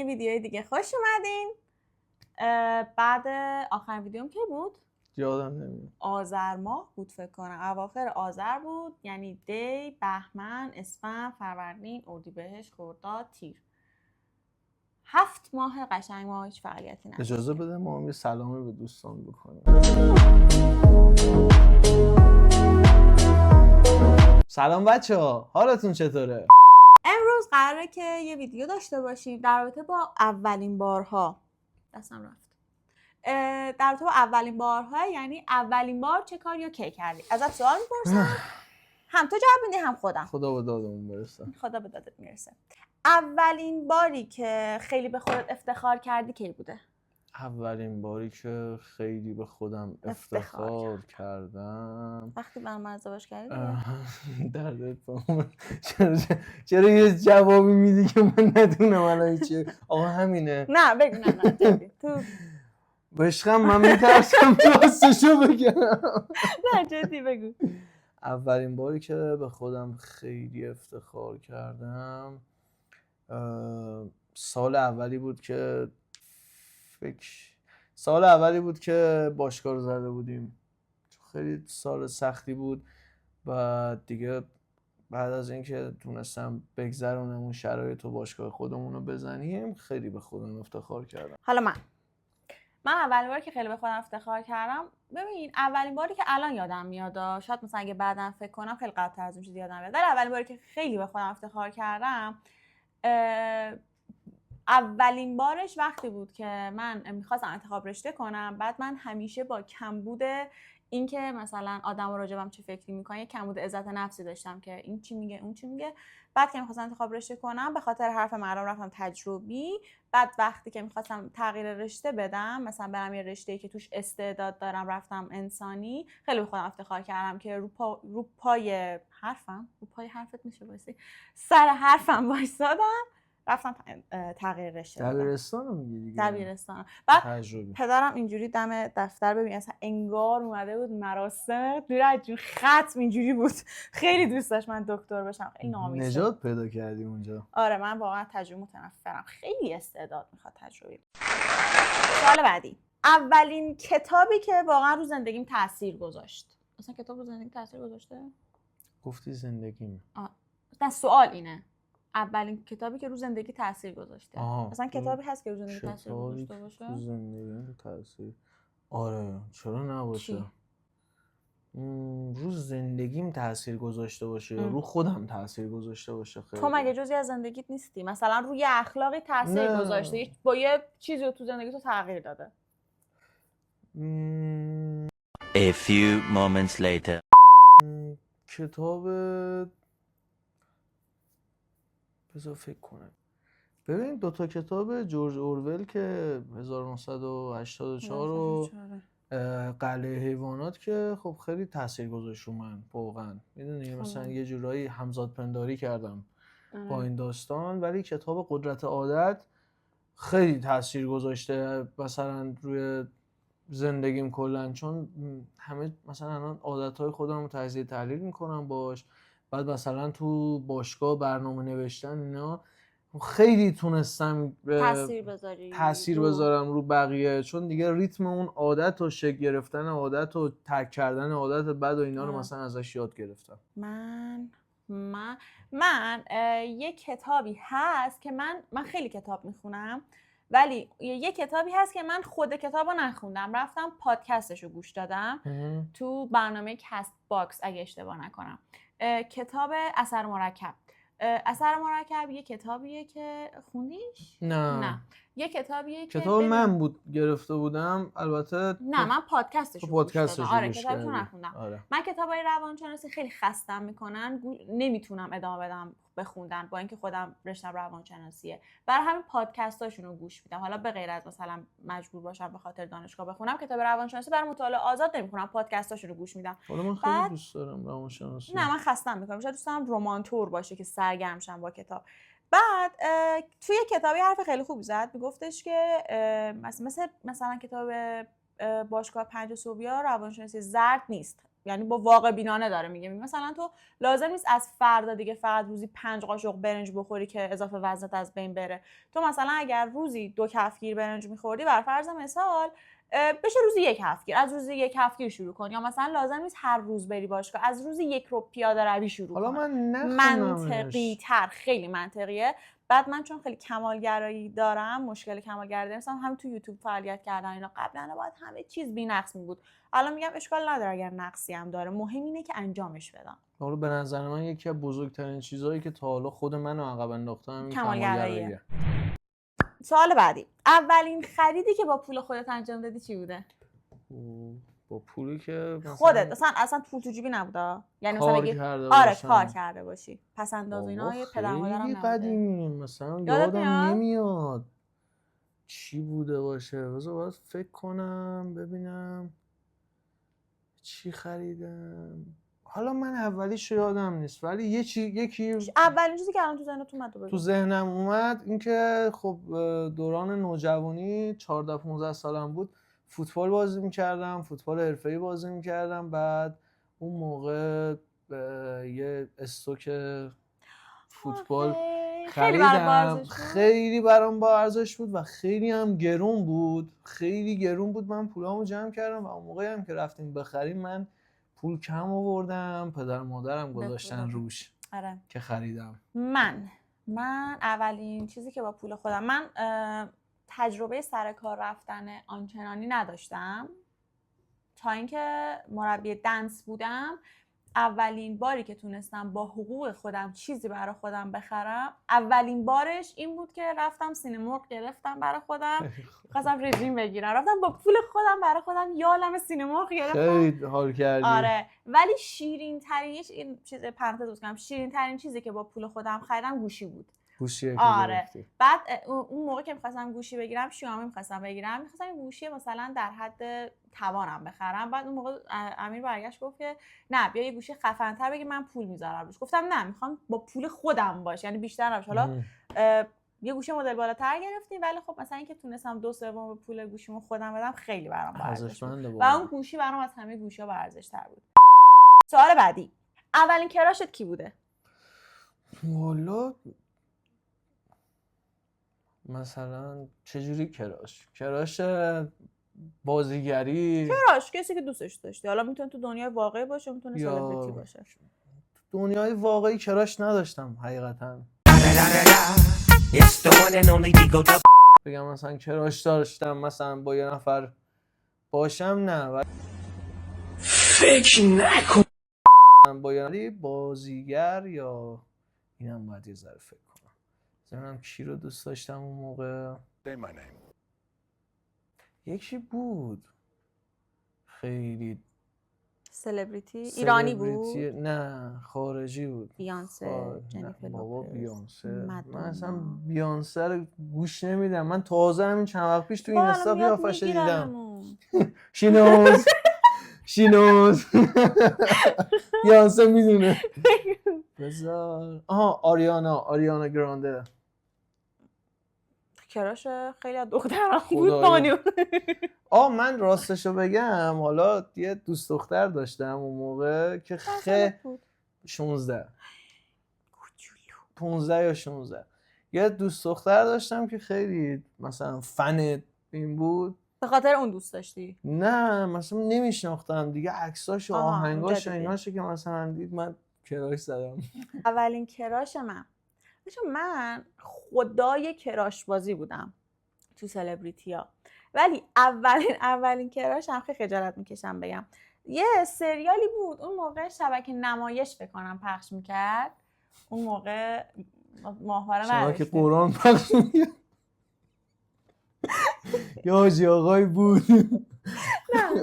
یه ویدیوی دیگه خوش اومدین. بعد آخرین ویدیوم کی بود؟ یادم نمیاد. آذر ماه بود فکر کنم، اواخر آذر بود، یعنی دی، بهمن، اسفند، فروردین، اردیبهشت، خرداد، تیر. 7 ماه قشنگ ما هیچ فعالیتی نداشتیم. اجازه بده ما هم یه سلامی به دوستان بکنیم. سلام بچه‌ها، حالتون چطوره؟ امروز قراره که یه ویدیو داشته باشیم در رابطه با اولین بارها. دستم رفت. در رابطه با اولین بارها، یعنی اولین بار چه کاری رو کی کردی؟ ازت سوال میپرسم. هم تو جواب میدی هم خودم. خدا به دادمون برسه. خدا به دادت میرسه. اولین باری که خیلی به خودت افتخار کردی کی بوده؟ اولین باری که خیلی به خودم افتخار کردم وقتی با من ازدواج کردی؟ دردت با چرا یه جوابی میدی که من ندونم الان چیه؟ آقا همینه. نه بگو. نه جدی تو بشقم من میترسم راستشو بگم. نه جدی بگو. اولین باری که به خودم خیلی افتخار کردم سال اولی بود که باشگاه رو زده بودیم. خیلی سال سختی بود و دیگه بعد از اینکه تونستم بگذرونم اون شرایط و باشگاه خودمون رو بزنیم خیلی به خودم افتخار کردم. حالا من اولین باری که خیلی به خودم افتخار کردم، ببین اولین باری که الان یادم میاد، شاید مثلا اگه بعداً فکر کنم خیلی قبل‌تر از اون چیزی یادم میاد، ولی اولین باری که خیلی به خودم افتخار کردم اولین بارش وقتی بود که من میخواستم انتخاب رشته کنم. بعد من همیشه با کمبود این که مثلا آدم‌ها راجبم چه فکری میکنن، یه کمبود عزت نفسی داشتم که این چی میگه اون چی میگه. بعد که میخواستم انتخاب رشته کنم به خاطر حرف مردم رفتم تجربی. بعد وقتی که میخواستم تغییر رشته بدم، مثلا برم یه رشته‌ای که توش استعداد دارم، رفتم انسانی. خیلی به خودم افتخار کردم که رو پای حرفت میشه وایسی، سر حرفم وایسادم، رفتم تغییر رشته دادم. دبیرستان رو میگی دیگه؟ دبیرستان. بعد تجربی. پدرم اینجوری دم دفتر، ببین اصلا انگار اومده بود مراسم دور از جون، ختم اینجوری بود. خیلی دوست داشت من دکتر بشم، خیلی نامیسه. نجات پیدا کردی اونجا. آره من واقعا تجربه متنفرم، خیلی استعداد میخواد تجربی. سوال بعدی، اولین کتابی که واقعا رو زندگیم تاثیر گذاشت. اصلا کتاب رو زندگی تاثیر گذاشته؟ گفتی زندگیم. نه سوال اینه، اولین کتابی که رو زندگی تاثیر گذاشته. اصلا کتابی هست که رو زندگی تاثیر گذاشته باشه؟ رو زندگی تاثیر. آره چرا نباشه؟ رو زندگیم تاثیر گذاشته باشه یا رو خودم تاثیر گذاشته باشه؟ خیلی تو مگه جزئی از زندگیت نیستی؟ مثلا روی اخلاقی تاثیر گذاشته، با یه چیزی رو تو زندگی تو تغییر داده. A few moments later. کتاب بذار فکر کنم. ببین 2 تا کتاب جورج اورول که 1984 و قلعه حیوانات که خب خیلی تاثیر گذاشت رو من واقعا. میدونی مثلا یه جورایی همزاد پنداری کردم با این داستان. ولی کتاب قدرت عادت خیلی تاثیر گذاشته مثلا روی زندگیم کلا، چون همه مثلا الان عادتهای خودم رو تجزیه تحلیل میکنم باش. بعد مثلا تو باشگاه برنامه نوشتن اینا خیلی تونستم تاثیر بذارم رو بقیه، چون دیگه ریتم اون عادت و شکل گرفتن عادت و ترک کردن عادت بد و اینا رو مثلا ازش یاد گرفتم. من یه کتابی هست که من خیلی کتاب میخونم، ولی یه کتابی هست که من خود کتابو نخوندم، رفتم پادکستشو گوش دادم تو برنامه کست باکس اگه اشتباه نکنم. کتاب اثر مرکب. اثر مرکب یه کتابیه که خوندیش؟ نه. یه کتابیه که کتاب من بود گرفته بودم البته. نه من پادکستشو گوش دادم. آره کتابشو نخوندم. آره. من کتابای روانشناسی خیلی خستم میکنن، نمیتونم ادامه بدم بخوندن با اینکه خودم رشتم روانشناسیه. برای همین پادکستاشون رو گوش میدم. حالا به غیر از مثلا مجبور باشم به خاطر دانشگاه بخونم، کتاب روانشناسی برای مطالعه آزاد نمیخونم، پادکستاشون رو گوش میدم. حالا من خیلی دوست دارم روانشناسی. نه من خستم میکنم، شاید دوست دارم رمانتور باشه که سرگرم شم با کتاب. بعد توی کتابی حرف خیلی خوبی زد، میگفتش که مثلا کتاب باشگاه 5 صبحیا روانشناسی زرد نیست، یعنی با واقع بینانه داره میگه مثلا تو لازم نیست از فردا دیگه فقط روزی 5 قاشق برنج بخوری که اضافه وزنت از بین بره. تو مثلا اگر روزی 2 کفگیر برنج میخوردی بر فرض مثال بشه روزی 1 کفگیر، از روزی 1 کفگیر شروع کن. یا مثلا لازم نیست هر روز بری باشگاه، از روزی 1 رو پیاده روی شروع حالا کن. من منطقی تر، خیلی منطقیه. بعد من چون خیلی کمالگرایی دارم، مشکل کمالگرایی دارم، مثلا همین تو یوتیوب فعالیت کردن اینا قبلا باید همه چیز بی‌نقص می بود. الان میگم اشکال نداره اگر نقصی هم داره، مهم اینه که انجامش بدم. حالا به نظر من یکی از بزرگترین چیزهایی که تا حالا خود منو عقب انداختم این کمالگراییه. سوال بعدی، اولین خریدی که با پول خودت انجام دادی چی بوده؟ با پولی که مثلا خودت اصلا پول تو جیبی نبوده، یعنی مثلا بگی آره کار کرده باشی، پس انداز اینا پدر مادرم نبوده. قدیمی مثلا یادم نمیاد چی بوده باشه، بذار باید فکر کنم ببینم چی خریدم. حالا من اولیشو یادم نیست ولی یکی اولین چیزی که الان تو ذهنت اومد بگو. تو ذهنم اومد اینکه خب دوران نوجوانی 14-15 سالم بود، فوتبال بازی می‌کردم، فوتبال حرفه‌ای بازی می‌کردم. بعد اون موقع یه استوک فوتبال خریدم، خیلی برام با ارزش بود و خیلی هم گرون بود. من پولامو جمع کردم و اون موقعی هم که رفتیم بخریم من پول کم آوردم، پدر مادرم گذاشتن روش. آره. که خریدم. من اولین چیزی که با پول خودم، من تجربه سر کار رفتن آنچنانی نداشتم تا اینکه مربی دنس بودم. اولین باری که تونستم با حقوق خودم چیزی برای خودم بخرم، اولین بارش این بود که رفتم سینمرغ گرفتم برای خودم، خواستم رژیم بگیرم، رفتم با پول خودم برای خودم یه عالمه سینمرغ گرفتم. خیلی حال کردی. آره، ولی شیرین ترین چیز پرانتز بگم، شیرین ترین چیزی که با پول خودم خریدم گوشی بود. گوشیه که آره گرفتی. بعد اون موقع که می‌خواستم گوشی بگیرم، شیائومی می‌خواستم یه گوشی مثلا در حد توانم بخرم. بعد اون موقع امیر برگشت گفت که نه بیا یه گوشی خفن‌تر بگیر، من پول میذارم روش. گفتم نه، میخوام با پول خودم باشه، یعنی بیشتر نباشه. حالا یه گوشی مدل بالاتر گرفتیم ولی خب مثلا اینکه تونستم 2/3 پول گوشیمو خودم بدم خیلی برام ارزش بود و اون گوشی برام از همه گوشی‌ها با ارزش‌تر بود. سوال بعدی، اولین کراشت کی بوده؟ والا مثلا چجوری کراش بازیگری؟ کراش کسی که دوستش داشتی، حالا میتونه تو دنیای واقعی باشه، میتونه سلبریتی باشه. تو دنیای واقعی کراش نداشتم حقیقتا. بگم مثلا کراش داشتم مثلا با یه نفر باشم، نه فکر نکنم با یه بازیگر یا اینم باید یه ذره فکر کنم. زمینم کی رو دوست داشتم اون موقع؟ یکی بود خیلی سلبریتی ایرانی بود؟ نه خارجی بود. بیانسه، جنیفر بابا لوپز، بیانسه. مدونا. من اصلا بیانسه رو گوش نمیدم. من تازه همین چند وقت پیش تو اینستا قیافش دیدم. شینوز بیانسه میدونه. بذار آریانا گرانده. کراش خیلی از دختران بود بانیون. من راستشو بگم حالا یه دوست دختر داشتم اون موقع که 16 15 یا 16. یه دوست دختر داشتم که خیلی مثلا فن این بود. به خاطر اون دوست داشتی؟ نه مثلا نمیشناختم دیگه، عکساش و آهنگاش و ایناشو که مثلا دید من کراش زدم. اولین کراش من خدای کراش بازی بودم تو سلبریتی‌ها، ولی اولین کراش هم خیلی خجالت میکشم بگم، یه سریالی بود اون موقع شبکه نمایش فکر کنم پخش میکرد. اون موقع ماهواره نداشتیم، شبکه قرآن پخش میکرد. یه حاجی آقایی بود.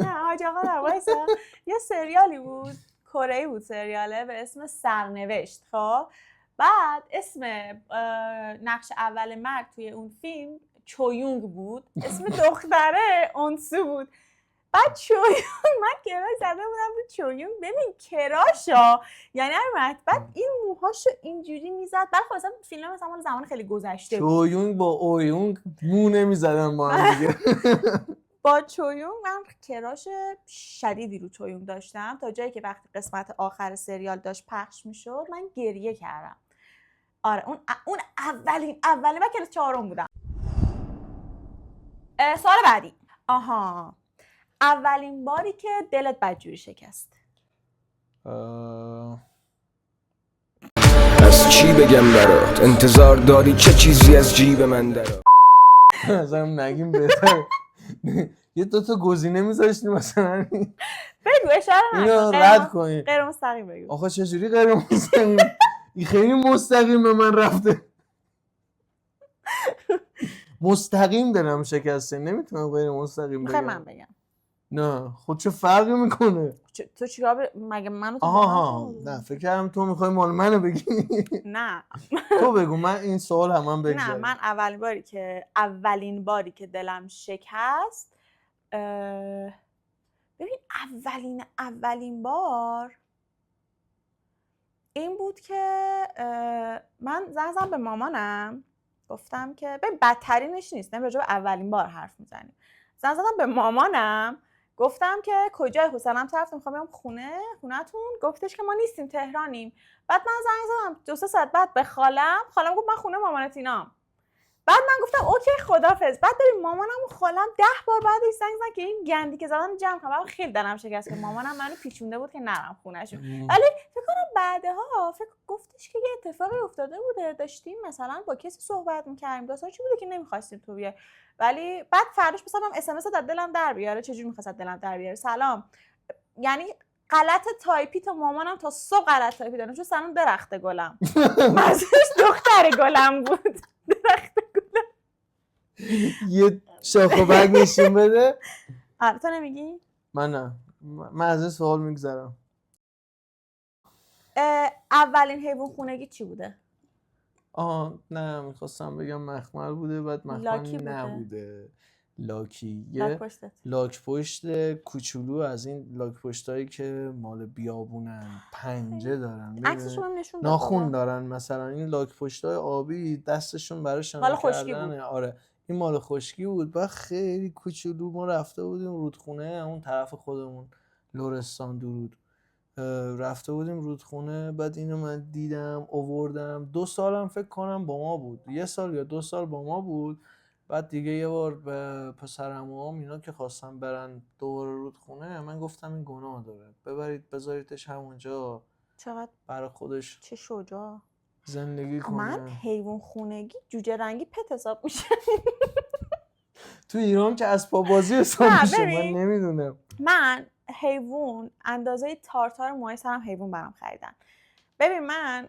نه حاجی آقا نبایستا. یه سریالی بود کره‌ای بود، سریاله به اسم سرنوشت. خب بعد اسم نقش اول مرد توی اون فیلم چویونگ بود، اسم دختره اونسو بود. بعد چویونگ من کراش زده بودم رو چویونگ. ببین کراشا یعنی بعد این موهاشو اینجوری میزد. بعد خب مثلا فیلم مثلا مال زمان خیلی گذشته بود. چویونگ با اویونگ مو نمیزدن با هم دیگه. با چویونگ من کراش شدیدی رو چویونگ داشتم تا جایی که وقتی قسمت آخر سریال داشت پخش میشد من گریه کردم. آره اون اولین من کلاس 4 بودم. سوال بعدی. اولین باری که دلت بدجوری شکست. از چی بگم برات انتظار داری چه چیزی از جیب من درات. ازم نگیم بهتر. یه دوتا گزینه میذاشتی مثلا بگو اشاره اینو رد کنی. غیر مستقیم بگو. آخه چجوری غیر مستقیم؟ این خیلی مستقیم به من رفته. مستقیم دلم شکسته، نمیتونم غیر مستقیم بگم. من بگم. نه خود چه فرقی میکنه؟ تو چیکار مگه منو تو آها نه فکر کردم تو میخوای مال منو بگی. نه تو بگو، من این سوال هم بگذارم. نه من اولین باری که دلم شکست، ببین اولین بار این بود که من زنگ زدم به مامانم گفتم که ببین بدترینش نیست، راجع به اولین بار حرف میزنیم. زنگ زدم به مامانم گفتم که کجای حسینم طرف میخوام بیام خونه‌تون. گفتش که ما نیستیم تهرانیم. بعد من زنگ زدم 2-3 ساعت بعد به خالم گفت من خونه مامانت اینام. بعد من گفتم اوکی خدافظ. بعد ببین مامانم و خالم 10 بار بعدش زنگ زدن که این گندی که زدن جمع کنم. خیلی دلم شکست که مامانم منو پیچونده بود که نرم خونه‌شون. ولی فکر کنم بعدها گفتش که یه اتفاقی افتاده بوده، داشتیم مثلا با کسی صحبت می‌کردیم، داستان چی بوده که نمی‌خواستیم تو بیای. ولی بعد فرداش مثلا اس ام اس داد دلم در بیاره. چجوری می‌خواست دلم در بیاره؟ سلام. یعنی غلط تایپی تا مامانم تا صبح غلط تایپی دادم چون سلام درخت گلم. منظورش دختر گلم بود. درخت گلم. یه شاخ و برگ نشون بده. تو نمیگی؟ من نه. من از این سوال میگذرم. اولین حیوان خونگی چی بوده؟ نه میخواستم بگم مخمل بوده، بعد مخمل نبوده. لاکی. لاک پشت کوچولو از این لاک پشتایی که مال بیابونن، پنجه دارن، عکسشون نشون ناخون دارن. مثلا این لاک پشتای آبی دستشون برای شنا کردن. آره این مال خشکی بود. بعد خیلی کوچولو ما رفته بودیم رودخونه اون طرف خودمون، لرستان درود، رفته بودیم رودخونه. بعد اینو من دیدم آوردم. 2 سالم فکر کنم با ما بود، 1 سال یا 2 سال با ما بود. بعد دیگه یه بار به پسرعموام اینا که خواستم برن دوباره رودخونه، من گفتم این گناه داره، ببرید بذاریدش همونجا. چقدر برای خودش چه شجاع زندگی کنه. من حیوان خونگی جوجه رنگی پت حساب میشه. تو ایران که اسباب بازی حساب میشه. من نمیدونم. من حیوان اندازه تارتار موهای سرم حیوان برام خریدن. ببین من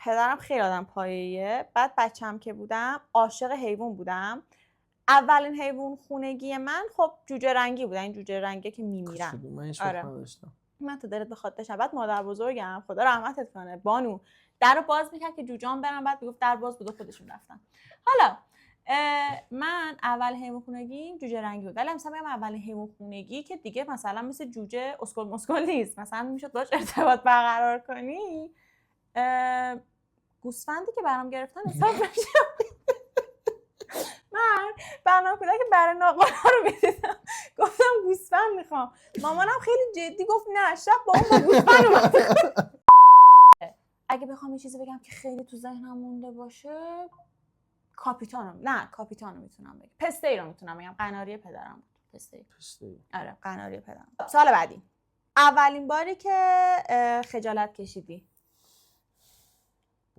پدرم خیلی آدم پایه‌ایه. بعد بچه‌م که بودم عاشق حیوان بودم. اولین حیوان خونگی من خب جوجه رنگی بود. این جوجه رنگی که میمیرن. من هیچ وقت نداشتم. من تو دلت بخواد داشتم. بعد مادر بزرگم خدا رحمتت کنه بانو درو باز میکرد که جوجه‌ام برن. بعد میگفت در باز بود و خودشون رفتن. حالا من اول حیوان خونگی جوجه رنگی بود. ولی مثلا اولین حیوان خونگی که دیگه مثلا مثل جوجه اسکل مسکل نیست، مثلا میشد باش ارتباط برقرار کنی، گوسفندی که برام گرفتن حساب میشه. من برنامه کودک که برای ناقلا رو میدیدم گفتم گوسفند میخوام. مامانم خیلی جدی گفت نه شب با اون با گوسفند اومد. اگه بخوام یه چیزی بگم که خیلی تو ذهنم مونده باشه، کاپیتانو میتونم بگم. پسته رو میتونم بگم. قناری پدرم بود. پسته. آره قناری پدرم. سوال بعدی. اولین باری که خجالت کشیدی؟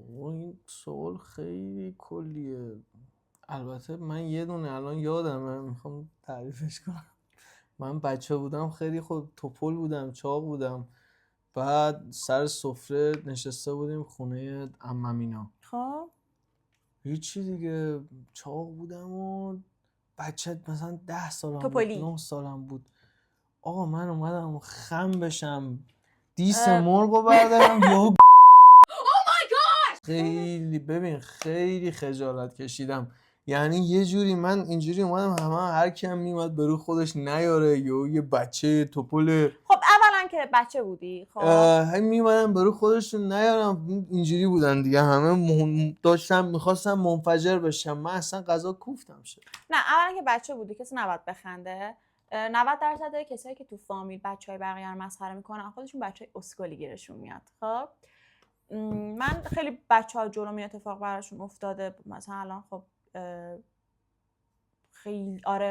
این سوال خیلی کلیه. البته من یه دونه الان یادمه، میخوام تعریفش کنم. من بچه بودم خیلی خود توپل بودم، چاق بودم. بعد سر سفره نشسته بودیم خونه عمم اینا. خب هیچی دیگه، چاق بودم و بچه مثلا 10 سالم بود، 9 سالم بود. آقا من اومدم خم بشم دیس مرغو بردارم یهو خیلی خجالت کشیدم. یعنی یه جوری من اینجوری اومدم هر کی هم میومد برو خودش نیاره یا یه بچه توپل. خب اولا که که بچه بودی خب هی میمونن برای خودشون نیارم، اینجوری بودن دیگه، همه داشتم میخواستم منفجر بشم، من اصلا غذا کوفتم شد. نه اولا که بچه بودی کسی نباید بخنده. 90% کسایی که تو فامیل بچهای بقیه رو مسخره میکنن خودشون بچهای اسکلی گیرشون میاد. خب من خیلی بچه‌ها جلوم اتفاق براشون افتاده، مثلا الان خب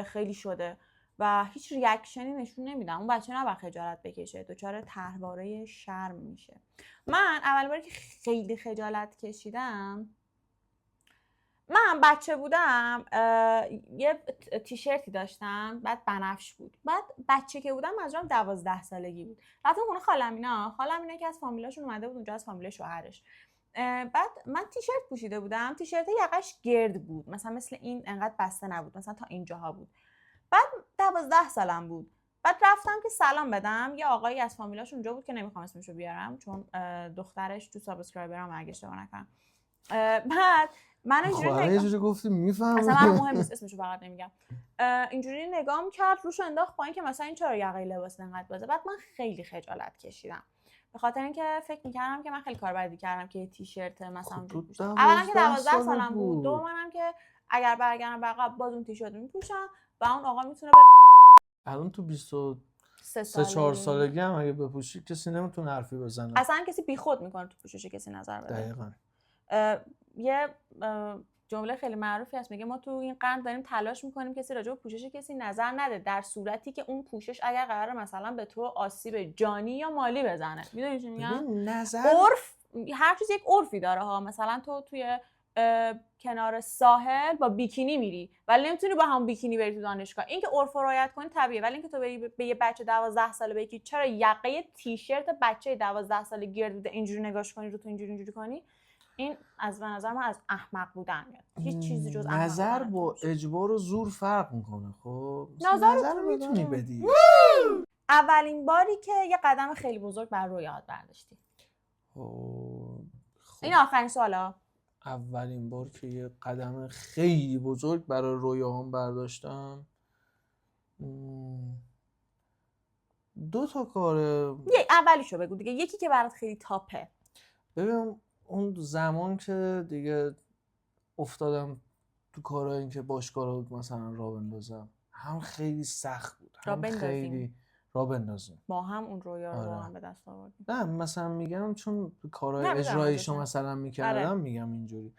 خیلی شده و هیچ ریاکشنی نشون نمیدم. اون بچه نباید خجالت بکشه، دچار طرحواره شرم میشه. من اول باری که خیلی خجالت کشیدم، من بچه بودم یه تیشرتی داشتم بعد بنفش بود. بعد بچه که بودم منظورم 12 سالگی بود. رفتم خونه خالم اینا که از فامیلاشون اومده بود اونجا، از فامیل شوهرش. بعد من تیشرت پوشیده بودم، تیشرت یقش گرد بود، مثل این انقدر بسته نبود، مثلا تا اینجاها بود. بعد 12 سالم بود. بعد رفتم که سلام بدم، یه آقایی از فامیلاش اونجا بود که نمیخوام اسمشو بیارم چون دخترش تو سابسکرایبرام اگه اشتباه نکنم. بعد من اینجوری گفتم میفهمم اصلا من مهم نیست اسمشو فقط نمیگم. اینجوری نگاه می‌کرد، روشو انداخت پایین که مثلا این چرا یقه لباس انقدر بازه. بعد من خیلی خجالت کشیدم به خاطر اینکه فکر می‌کردم که من خیلی کار بدی کردم که تیشرت مثلا اولا که 12 سالم بود، دومم که اگر برگردم به عقب باز اون تیشرت میپوشم و اون آقا میتونه الان تو 23-4 سالگی هم اگه بپوشی کسی نمیتونه حرفی بزنه. اصلا کسی بیخود میکنه تو پوشش کسی نظر بده. دقیقاً. یه جمله خیلی معروفی هست میگه ما تو این قرن داریم تلاش میکنیم کسی راجع به پوشش کسی نظر نده، در صورتی که اون پوشش اگر قراره مثلا به تو آسیب جانی یا مالی بزنه. میدونی چی میگم؟ عرف هر چیز یک عرفی داره ها. مثلا تو توی کنار ساحل با بیکینی میری ولی نمیتونی با هم بیکینی بری تو دانشگاه. این که عرف رو رعایت کنی طبیعیه، ولی اینکه تو بری به یه بچه 12 ساله بگی چرا یقه تیشرت بچه 12 ساله گرد بوده اینجوری نگاش کنی، رو تو اینجوری کنی، این از نظر من از احمق بودن میاد. هیچ چیزی جز احمق نظر با اجبار و زور فرق میکنه. خب نظر رو میتونی بدی. اولین باری که یه قدم خیلی بزرگ بر روی یاد برداشتی؟ این آخرین سوالا. اولین بار که یه قدم خیلی بزرگ برای رویاهام برداشتم 2 تا کاره. اولیشو بگو دیگه، یکی که برات خیلی تاپه. ببین اون زمان که دیگه افتادم تو کارهایی که باشگاه بود مثلا راه بندازم، هم خیلی سخت بود، هم خیلی راه بندازیم ما هم اون رویا رو با هم به دست آوردیم. نه مثلا میگم چون کارهای اجراییشو مثلا میکردم میگم اینجوری،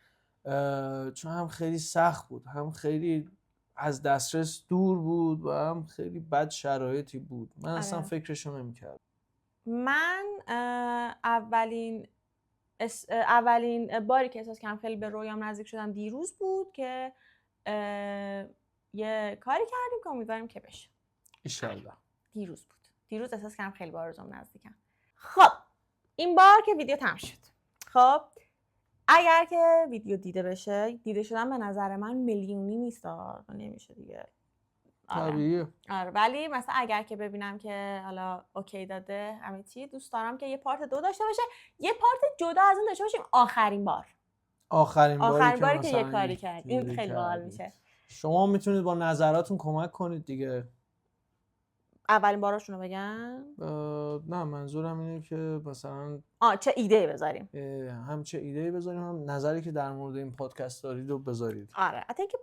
چون هم خیلی سخت بود، هم خیلی از دسترس دور بود و هم خیلی بد شرایطی بود. من اصلا فکرشو نمیکردم. من اولین باری که احساس کردم خیلی به رویام نزدیک شدم دیروز بود که یه کاری کردیم که امیدواریم که بشه. ایشالله. دیروز بود. دیروز احساس کردم خیلی با آرزوم نزدیکم. خب این بار که ویدیو تمام شد. خب اگر که ویدیو دیده شدن به نظر من میلیونی نیست، نمیشه دیگه. طبیعیه. آره ولی مثلا اگر که ببینم که حالا اوکی داده همه چی، دوست دارم که یه پارت 2 داشته باشه، یه پارت جدا از این داشته باشیم. آخرین باری که یه کاری کردیم. این خیلی باحال میشه. شما میتونید با نظراتون کمک کنید دیگه. اولین باراشونو بگن؟ نه منظورم اینه که مثلا چه ایده‌ای بذاریم. هم چه ایده‌ای بذاریم، هم نظری که در مورد این پادکست دارید رو بذارید. آره حتی که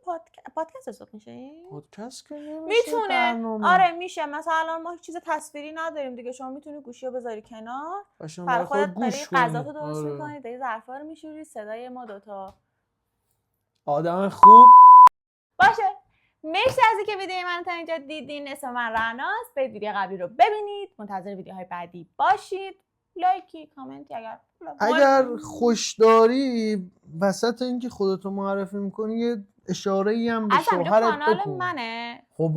پادکست حساب میشه؟ پادکست که نمیشه میتونه برنامه. آره میشه. مثلا ما چیز تصویری نداریم دیگه، شما میتونی گوشیو بذاری کنار، برای خودت گوش کنی، غذاتو درست می‌کنی، داری ظرفا رو میشوری، صدای ما دوتا آدم خوب باشه. مرسی از اینکه ویدیو من تا اینجا دیدین. اسم من رعناست. برید ویدیو قبلی رو ببینید، منتظر ویدیوهای بعدی باشید. لایکی، کامنتی اگر خوشداری وسط اینکه خودتو معرفی میکنی یه اشاره‌ای هم به شوهرت بکن. کانال منه. خب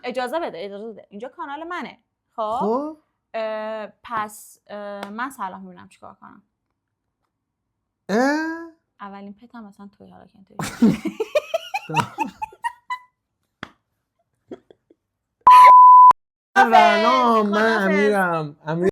اجازه بده. اینجا کانال منه. خب پس من سلام میبینم چیکار کنم. اولین پتم مثلا توی حالا که اینطوری من امیرم